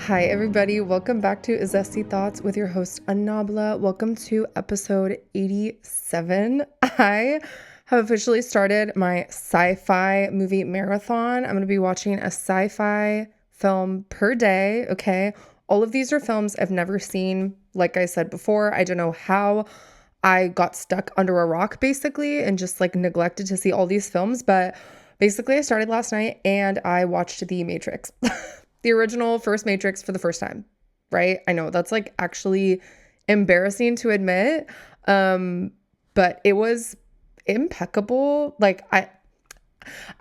Hi, everybody. Welcome back to Zesty Thoughts with your host, Anabla. Welcome to episode 87. I have officially started my sci-fi movie marathon. I'm going to be watching a sci-fi film per day, okay? All of these are films I've never seen. Like I said before, I don't know how I got stuck under a rock, basically, and just like neglected to see all these films. But basically, I started last night and I watched The Matrix. The original first Matrix for the first time, right? I know that's like actually embarrassing to admit, but it was impeccable. Like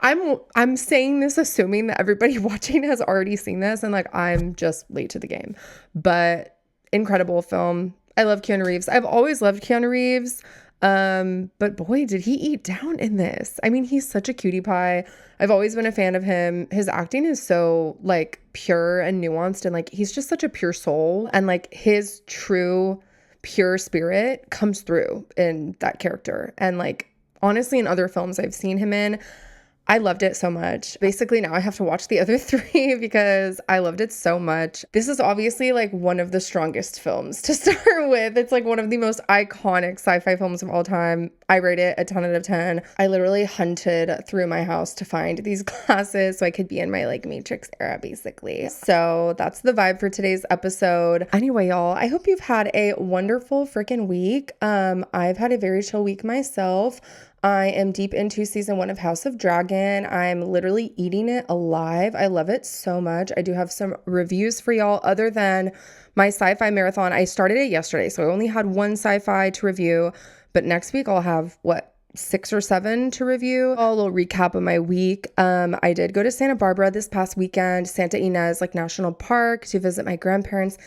I'm saying this assuming that everybody watching has already seen this, and like I'm just late to the game. But incredible film. I love Keanu Reeves. I've always loved Keanu Reeves. But boy, did he eat down in this. I mean, he's such a cutie pie. I've always been a fan of him. His acting is so like pure and nuanced, and like he's just such a pure soul, and like his true pure spirit comes through in that character. And like honestly, in other films I've seen him in, I loved it so much. Basically, now I have to watch the other three because I loved it so much. This is obviously like one of the strongest films to start with. It's like one of the most iconic sci-fi films of all time. I rate it a 10 out of 10. I literally hunted through my house to find these glasses so I could be in my like Matrix era, basically. So that's the vibe for today's episode. Anyway, y'all, I hope you've had a wonderful freaking week. I've had a very chill week myself. I am deep into season 1 of House of Dragon. I'm literally eating it alive. I love it so much. I do have some reviews for y'all other than my sci-fi marathon. I started it yesterday, so I only had one sci-fi to review, but next week I'll have 6 or 7 to review. A little recap of my week. I did go to Santa Barbara this past weekend, Santa Ynez National Park, to visit my grandparents.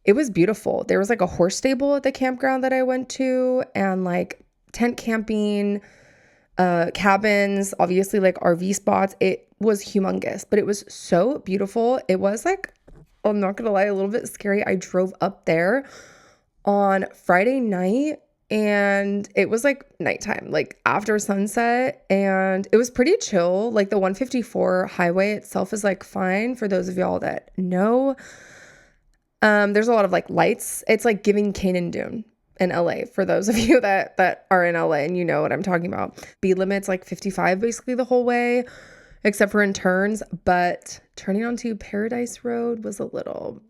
It was beautiful. There was like a horse stable at the campground that I went to, and like tent camping, cabins, obviously like RV spots. It was humongous, but it was so beautiful. It was like, I'm not gonna lie, a little bit scary. I drove up there on Friday night and it was like nighttime, like after sunset, and it was pretty chill. Like the 154 highway itself is like fine for those of y'all that know. There's a lot of like lights. It's like giving Canaan Dune in LA, for those of you that are in LA and you know what I'm talking about. Speed limit's like 55 basically the whole way, except for in turns. But turning onto Paradise Road was a little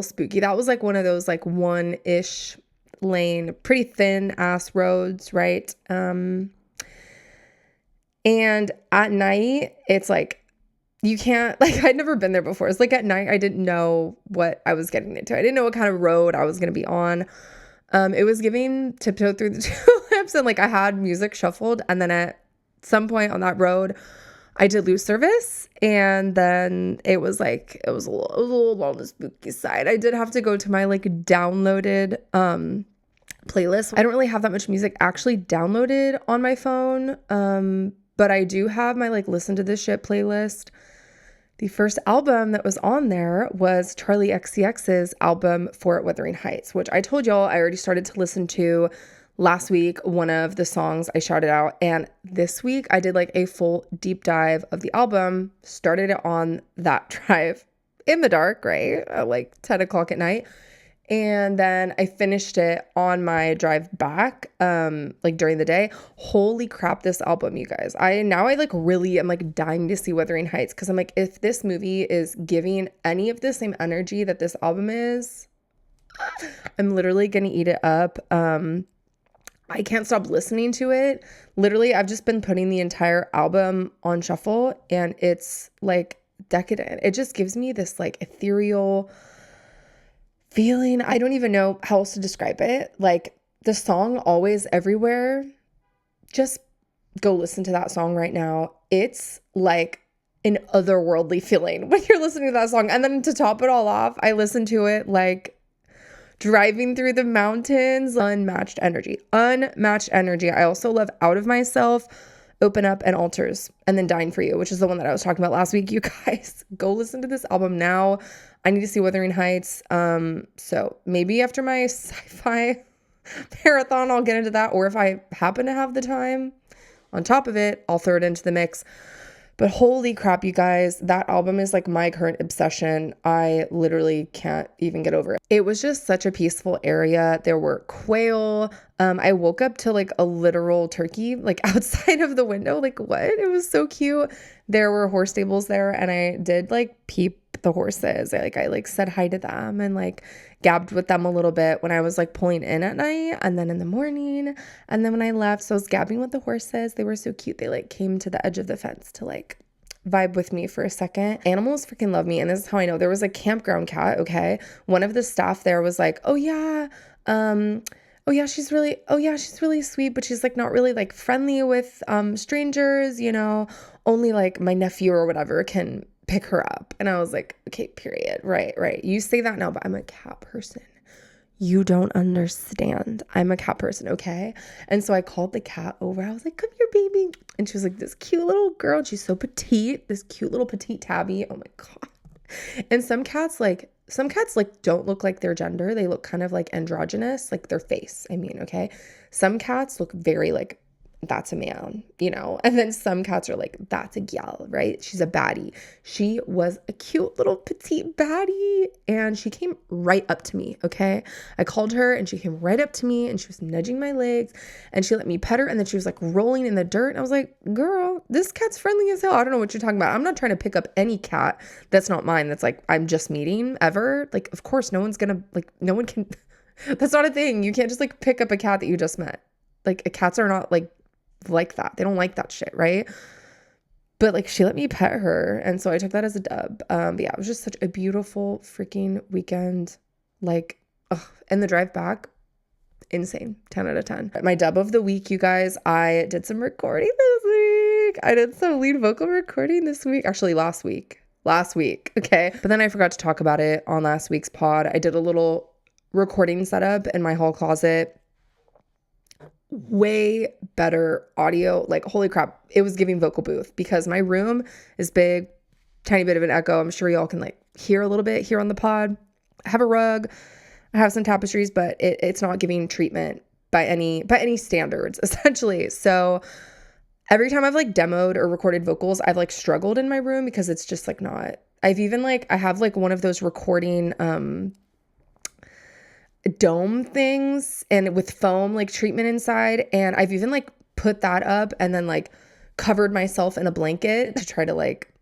spooky. That was like one of those like one-ish lane, pretty thin ass roads, right? And at night, it's like, you can't, like, I'd never been there before. It's like at night, I didn't know what I was getting into. I didn't know what kind of road I was going to be on. It was giving Tiptoe Through the Tulips, and like I had music shuffled. And then at some point on that road, I did lose service. And then it was a little on the spooky side. I did have to go to my like downloaded playlist. I don't really have that much music actually downloaded on my phone. But I do have my like listen to this shit playlist. The first album that was on there was Charli XCX's album for Wuthering Heights, which I told y'all I already started to listen to last week. One of the songs I shouted out. And this week I did like a full deep dive of the album, started it on that drive in the dark, right? At like 10 o'clock at night. And then I finished it on my drive back, like during the day. Holy crap, this album, you guys. I like really am like dying to see Wuthering Heights, because I'm like, if this movie is giving any of the same energy that this album is, I'm literally gonna eat it up. I can't stop listening to it. Literally, I've just been putting the entire album on shuffle, and it's like decadent. It just gives me this like ethereal feeling. I don't even know how else to describe it. Like the song Always Everywhere, just go listen to that song right now. It's like an otherworldly feeling when you're listening to that song. And then to top it all off, I listened to it like driving through the mountains. Unmatched energy. I also love Out of Myself, Open Up, and Altars, and then Dying for You, which is the one that I was talking about last week. You guys, go listen to this album now. I need to see Wuthering Heights. So maybe after my sci-fi marathon, I'll get into that. Or if I happen to have the time on top of it, I'll throw it into the mix. But holy crap, you guys, that album is like my current obsession. I literally can't even get over it. It was just such a peaceful area. There were quail. I woke up to like a literal turkey like outside of the window. Like what? It was so cute. There were horse stables there, and I did like peep the horses. I said hi to them and like gabbed with them a little bit when I was like pulling in at night, and then in the morning, and then when I left. So I was gabbing with the horses. They were so cute. They like came to the edge of the fence to like vibe with me for a second. Animals freaking love me. And this is how I know. There was a campground cat, okay? One of the staff there was like, oh yeah, she's really sweet, but she's like not really like friendly with strangers, you know, only like my nephew or whatever can pick her up. And I was like, okay, period. Right. You say that now, but I'm a cat person. You don't understand. I'm a cat person, okay? And so I called the cat over. I was like, come here, baby. And she was like this cute little girl. And she's so petite, this cute little petite tabby. Oh my God. And some cats don't look like their gender. They look kind of like androgynous, like their face. I mean, okay? Some cats look very like, that's a man, you know? And then some cats are like, that's a gal, right? She's a baddie. She was a cute little petite baddie, and she came right up to me, okay? I called her and she came right up to me and she was nudging my legs and she let me pet her, and then she was like rolling in the dirt. And I was like, girl, this cat's friendly as hell. I don't know what you're talking about. I'm not trying to pick up any cat that's not mine, that's like I'm just meeting ever. Like, of course, no one can, that's not a thing. You can't just like pick up a cat that you just met. Like, cats are not like that. They don't like that shit, right? But like she let me pet her, and so I took that as a dub. But yeah, it was just such a beautiful freaking weekend. And the drive back, insane. 10 out of 10. My dub of the week, you guys, I did some recording this week. I did some lead vocal recording this week. Actually, last week, okay? But then I forgot to talk about it on last week's pod. I did a little recording setup in my hall closet. Way better audio. Like, holy crap, it was giving vocal booth because my room is big, tiny bit of an echo. I'm sure y'all can like hear a little bit here on the pod. I have a rug, I have some tapestries, but it's not giving treatment by any standards, essentially. So every time I've like demoed or recorded vocals, I've like struggled in my room because it's just like not. I've even like, I have like one of those recording dome things and with foam like treatment inside, and I've even like put that up and then like covered myself in a blanket to try to like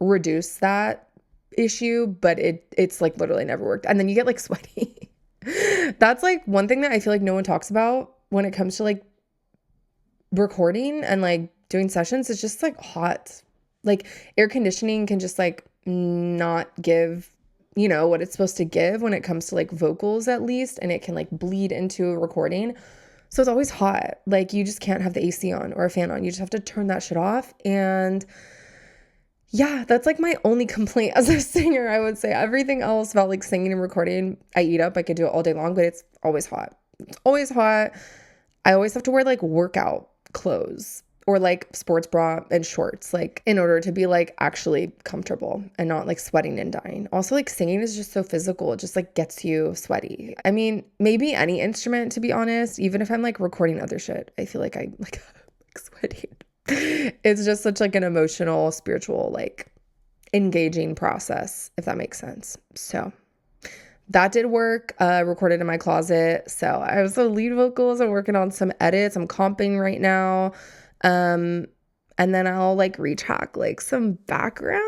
reduce that issue, but it's like literally never worked. And then you get like sweaty. That's like one thing that I feel like no one talks about when it comes to like recording and like doing sessions. It's just like hot. Like air conditioning can just like not give, you know, what it's supposed to give when it comes to like vocals, at least, and it can like bleed into a recording. So it's always hot. Like you just can't have the AC on or a fan on. You just have to turn that shit off. And yeah, that's like my only complaint as a singer, I would say. Everything else about like singing and recording, I eat up. I could do it all day long, but it's always hot. It's always hot. I always have to wear like workout clothes or like sports bra and shorts, like in order to be like actually comfortable and not like sweating and dying. Also, like singing is just so physical. It just like gets you sweaty. I mean, maybe any instrument, to be honest, even if I'm like recording other shit, I feel like I like sweating. It's just such like an emotional, spiritual, like engaging process, if that makes sense. So that did work, recorded in my closet. So I have some lead vocals. I'm working on some edits. I'm comping right now. And then I'll like retrack like some backgrounds.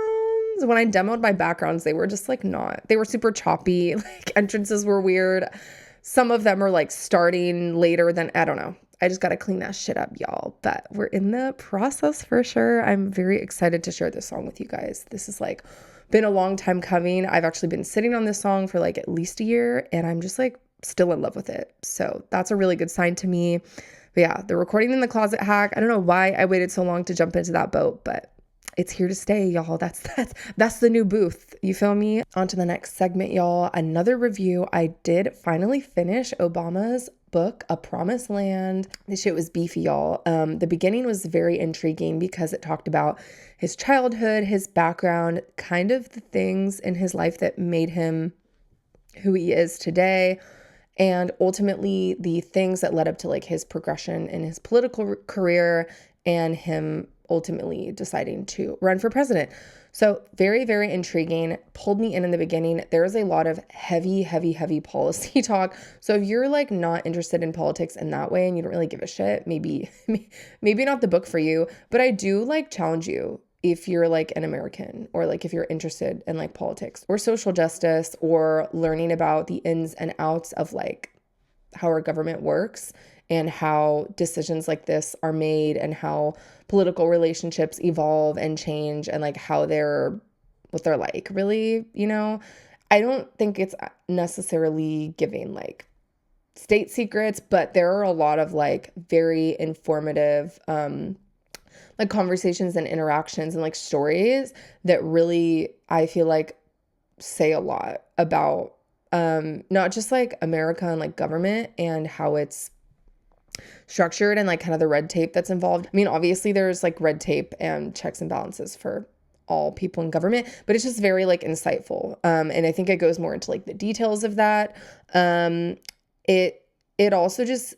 When I demoed my backgrounds, they were just like they were super choppy. Like entrances were weird. Some of them are like starting later than, I don't know. I just got to clean that shit up, y'all. But we're in the process for sure. I'm very excited to share this song with you guys. This is like been a long time coming. I've actually been sitting on this song for like at least a year, and I'm just like still in love with it. So that's a really good sign to me. But yeah, the recording in the closet hack. I don't know why I waited so long to jump into that boat, but it's here to stay, y'all. That's the new booth. You feel me? On to the next segment, y'all. Another review. I did finally finish Obama's book, A Promised Land. This shit was beefy, y'all. The beginning was very intriguing because it talked about his childhood, his background, kind of the things in his life that made him who he is today, and ultimately the things that led up to like his progression in his political career and him ultimately deciding to run for president. So very, very intriguing. Pulled me in the beginning. There's a lot of heavy, heavy, heavy policy talk. So if you're like not interested in politics in that way and you don't really give a shit, maybe not the book for you. But I do like challenge you if you're like an American, or like if you're interested in like politics or social justice, or learning about the ins and outs of like how our government works and how decisions like this are made, and how political relationships evolve and change, and like how what they're like, really, I don't think it's necessarily giving like state secrets, but there are a lot of like very informative like conversations and interactions and like stories that really, I feel like, say a lot about not just like America and like government and how it's structured, and like kind of the red tape that's involved. I mean, obviously there's like red tape and checks and balances for all people in government, but it's just very like insightful. And I think it goes more into like the details of that. It also just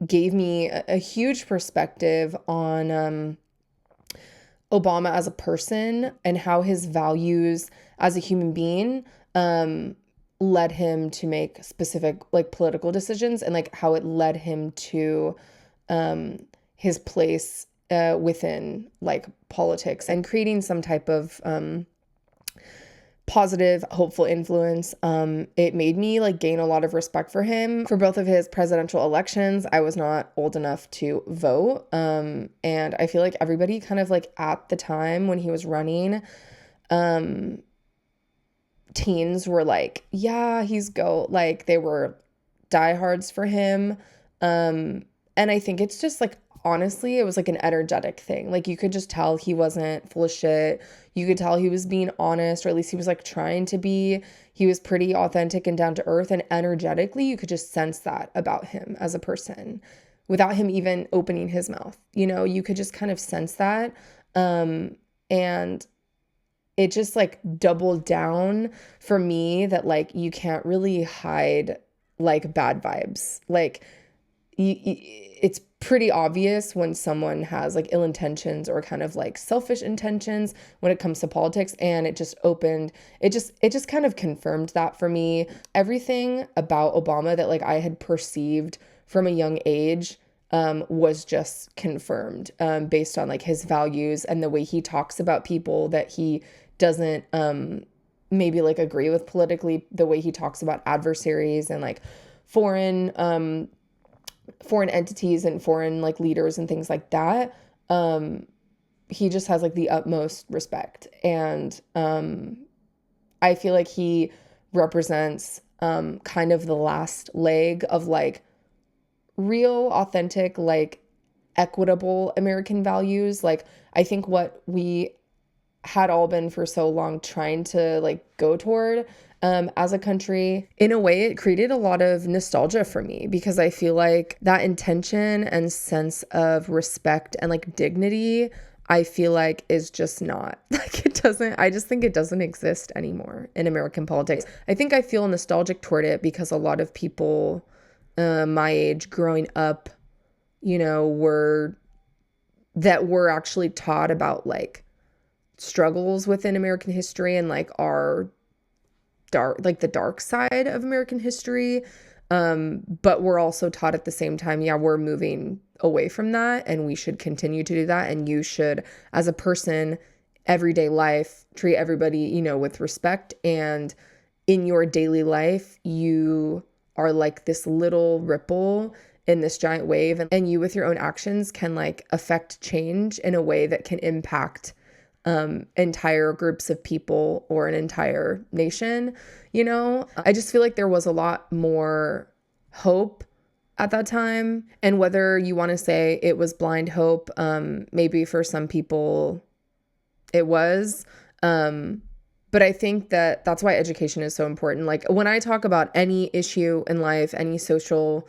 gave me a huge perspective on Obama as a person, and how his values as a human being led him to make specific like political decisions, and like how it led him to his place within like politics and creating some type of positive, hopeful influence. It made me like gain a lot of respect for him for both of his presidential elections. I was not old enough to vote. And I feel like everybody kind of like at the time when he was running, teens were like, yeah, he's GOAT. Like they were diehards for him. And I think it's just like, honestly, it was like an energetic thing. Like you could just tell he wasn't full of shit. You could tell he was being honest, or at least he was like trying to be. He was pretty authentic and down to earth, and energetically you could just sense that about him as a person without him even opening his mouth. You could just kind of sense that. And it just like doubled down for me that like you can't really hide like bad vibes. Like it's pretty obvious when someone has like ill intentions or kind of like selfish intentions when it comes to politics, and it just kind of confirmed that for me. Everything about Obama that like I had perceived from a young age was just confirmed based on like his values and the way he talks about people that he doesn't maybe like agree with politically, the way he talks about adversaries and like foreign entities and foreign like leaders and things like that. He just has like the utmost respect, and I feel like he represents kind of the last leg of like real, authentic, like equitable American values. Like I think what we had all been for so long trying to like go toward as a country. In a way, it created a lot of nostalgia for me, because I feel like that intention and sense of respect and like dignity, I feel like is just not like, I just think it doesn't exist anymore in American politics. I think I feel nostalgic toward it because a lot of people my age growing up, were actually taught about like struggles within American history and like our the dark side of American history. But we're also taught at the same time, yeah, we're moving away from that and we should continue to do that. And you should, as a person, everyday life, treat everybody, with respect. And in your daily life, you are like this little ripple in this giant wave. And you with your own actions can like affect change in a way that can impact entire groups of people or an entire nation. I just feel like there was a lot more hope at that time. And whether you want to say it was blind hope, maybe for some people it was, but I think that that's why education is so important. Like when I talk about any issue in life, any social,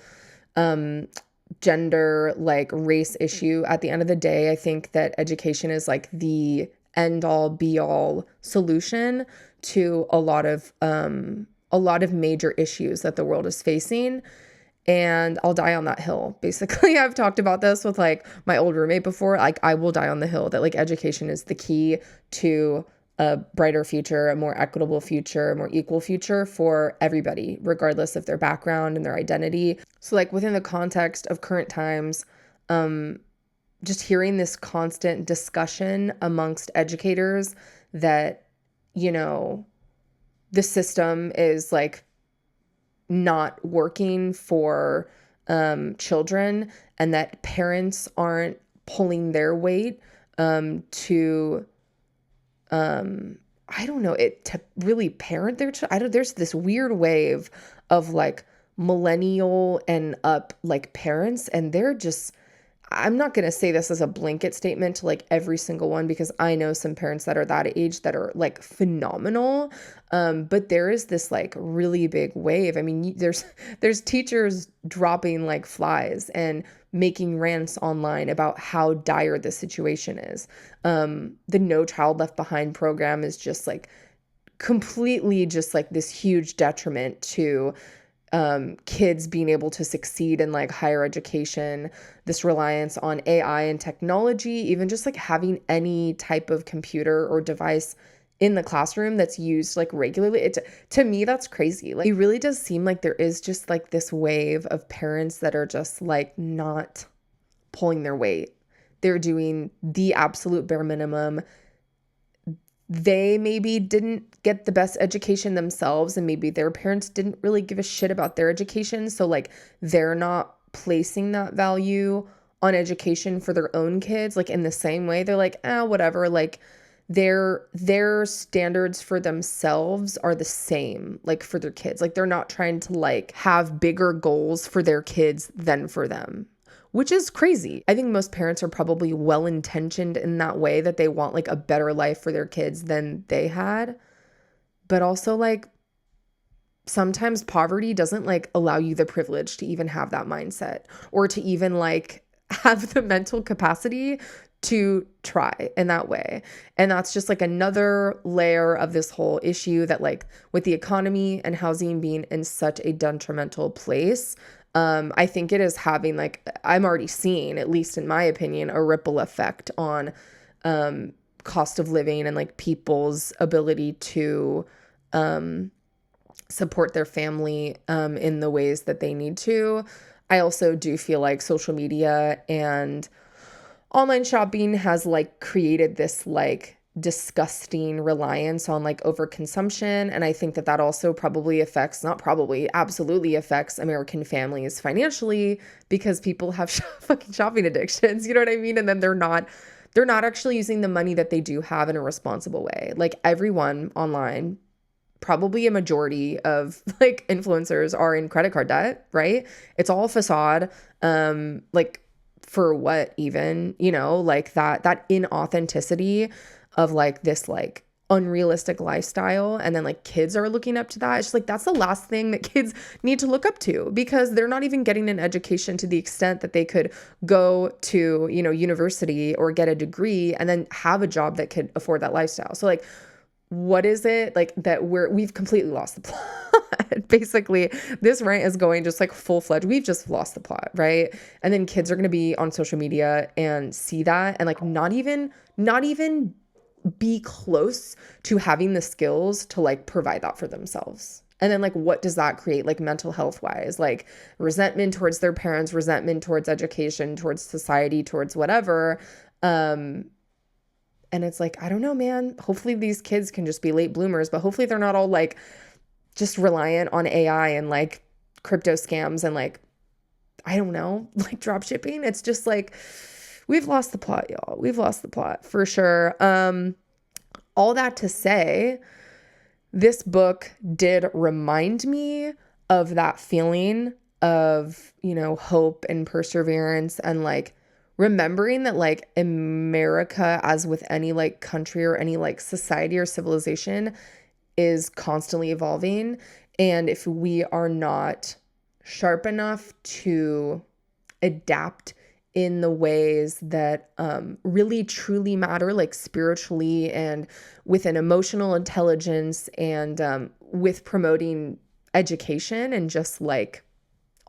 gender, like race issue, at the end of the day, I think that education is like the end all be all solution to a lot of major issues that the world is facing. and I'll die on that hill. Basically, I've talked about this with like my old roommate before. Like, I will die on the hill that like education is the key to a brighter future, a more equitable future, a more equal future for everybody, regardless of their background and their identity. So like within the context of current times, just hearing this constant discussion amongst educators that, you know, the system is like not working for children, and that parents aren't pulling their weight to I don't know, to really parent their child. There's this weird wave of like millennial and up like parents, and they're just, I'm not going to say this as a blanket statement to like every single one, because I know some parents that are that age that are like phenomenal. But there is this like really big wave. I mean, there's teachers dropping like flies and making rants online about how dire the situation is. The No Child Left Behind program is just like completely just like this huge detriment to kids being able to succeed in like higher education, this reliance on AI and technology, even just like having any type of computer or device in the classroom that's used like regularly. To me, that's crazy. Like, it really does seem like there is just like this wave of parents that are just like not pulling their weight. They're doing the absolute bare minimum. They maybe didn't get the best education themselves, and maybe their parents didn't really give a shit about their education. So like they're not placing that value on education for their own kids. Like in the same way, they're like, whatever. Like their standards for themselves are the same, like for their kids. Like they're not trying to like have bigger goals for their kids than for them, which is crazy. I think most parents are probably well-intentioned in that way, that they want like a better life for their kids than they had. But also like sometimes poverty doesn't like allow you the privilege to even have that mindset, or to even like have the mental capacity to try in that way. And that's just like another layer of this whole issue, that like with the economy and housing being in such a detrimental place, I think it is having like, I'm already seeing, at least in my opinion, a ripple effect on cost of living and like people's ability to support their family in the ways that they need to. I also do feel like social media and online shopping has like created this like disgusting reliance on like overconsumption. And I think that also probably affects, not probably, absolutely affects American families financially, because people have fucking shopping addictions, you know what I mean? And then they're not actually using the money that they do have in a responsible way. Like everyone online, probably a majority of like influencers are in credit card debt, right? It's all facade. Like for what even, you know, like that inauthenticity of like this like unrealistic lifestyle, and then like kids are looking up to that. It's just like, that's the last thing that kids need to look up to, because they're not even getting an education to the extent that they could go to, you know, university or get a degree and then have a job that could afford that lifestyle. So like, what is it like that we've completely lost the plot? Basically, this rant is going just like full-fledged. We've just lost the plot, right? And then kids are going to be on social media and see that, and like not even be close to having the skills to like provide that for themselves. And then like, what does that create like mental health wise? Like resentment towards their parents, resentment towards education, towards society, towards whatever. And it's like, I don't know, man. Hopefully these kids can just be late bloomers, but hopefully they're not all like just reliant on AI and like crypto scams and like, I don't know, like drop shipping. It's just like, we've lost the plot, y'all. We've lost the plot for sure. All that to say, this book did remind me of that feeling of, you know, hope and perseverance, and like remembering that like America, as with any like country or any like society or civilization, is constantly evolving. And if we are not sharp enough to adapt in the ways that really truly matter, like spiritually and with an emotional intelligence, and with promoting education and just like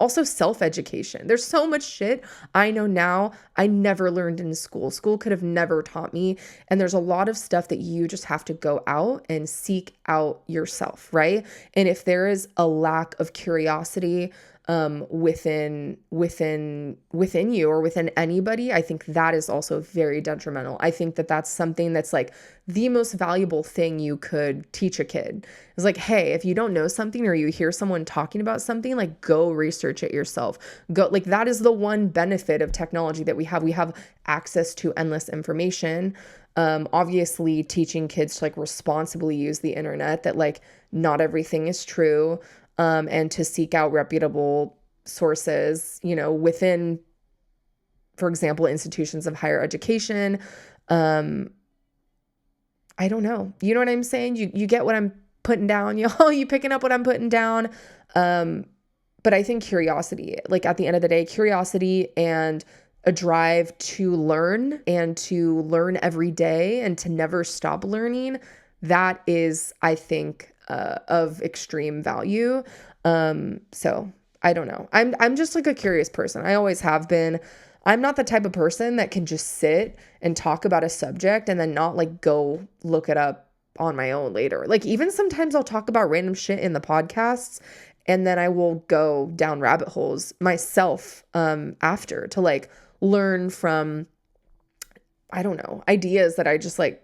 Also self-education. There's so much shit I know now I never learned in school. School could have never taught me. And there's a lot of stuff that you just have to go out and seek out yourself, right? And if there is a lack of curiosity within you or within anybody, I think that is also very detrimental. I think that that's something that's like the most valuable thing you could teach a kid. It's like, hey, if you don't know something or you hear someone talking about something, like go research it yourself. Go, like that is the one benefit of technology that we have. We have access to endless information. Obviously teaching kids to like responsibly use the internet, that like not everything is true. And to seek out reputable sources, you know, within, for example, institutions of higher education. I don't know. You know what I'm saying? You get what I'm putting down, y'all? You picking up what I'm putting down? But I think curiosity, like at the end of the day, curiosity and a drive to learn and to learn every day and to never stop learning, that is, I think, of extreme value. So I don't know. I'm just like a curious person. I always have been. I'm not the type of person that can just sit and talk about a subject and then not like go look it up on my own later. Like even sometimes I'll talk about random shit in the podcasts and then I will go down rabbit holes myself, after to like learn from, I don't know, ideas that I just like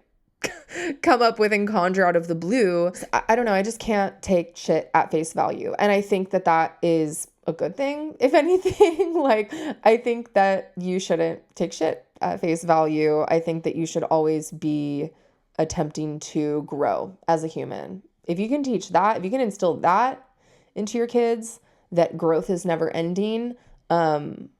come up with and conjure out of the blue. I don't know. I just can't take shit at face value. And I think that that is a good thing, if anything. Like, I think that you shouldn't take shit at face value. I think that you should always be attempting to grow as a human. If you can teach that, if you can instill that into your kids, that growth is never ending, and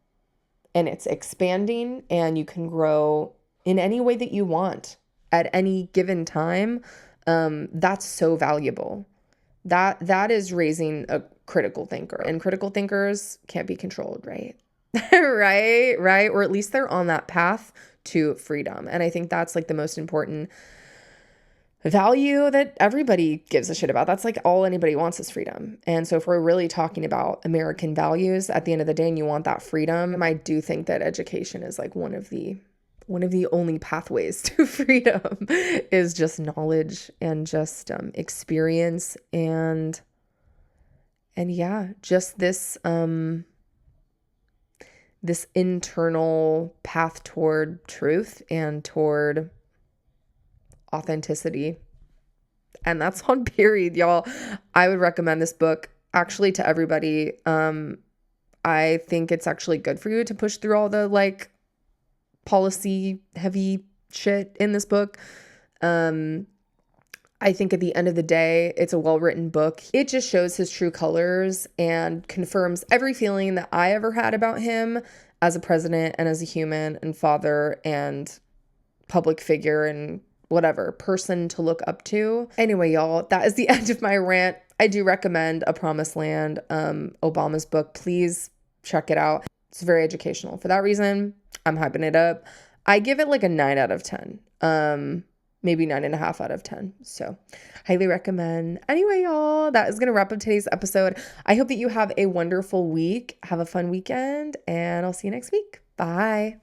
it's expanding, and you can grow in any way that you want at any given time, that's so valuable. That is raising a critical thinker, and critical thinkers can't be controlled, right? right, or at least they're on that path to freedom. And I think that's like the most important value that everybody gives a shit about. That's like all anybody wants is freedom. And so if we're really talking about American values at the end of the day and you want that freedom, I do think that education is like one of the only pathways to freedom is just knowledge and just experience and yeah, just this this internal path toward truth and toward authenticity. And that's on period, y'all. I would recommend this book actually to everybody. I think it's actually good for you to push through all the like policy heavy shit in this book. I think at the end of the day, it's a well-written book. It just shows his true colors and confirms every feeling that I ever had about him as a president and as a human and father and public figure and whatever person to look up to. Anyway, y'all, that is the end of my rant. I do recommend A Promised Land, Obama's book. Please check it out. It's very educational. For that reason, I'm hyping it up. I give it like a 9 out of 10. Maybe 9.5 out of 10. So highly recommend. Anyway, y'all, that is going to wrap up today's episode. I hope that you have a wonderful week. Have a fun weekend, and I'll see you next week. Bye.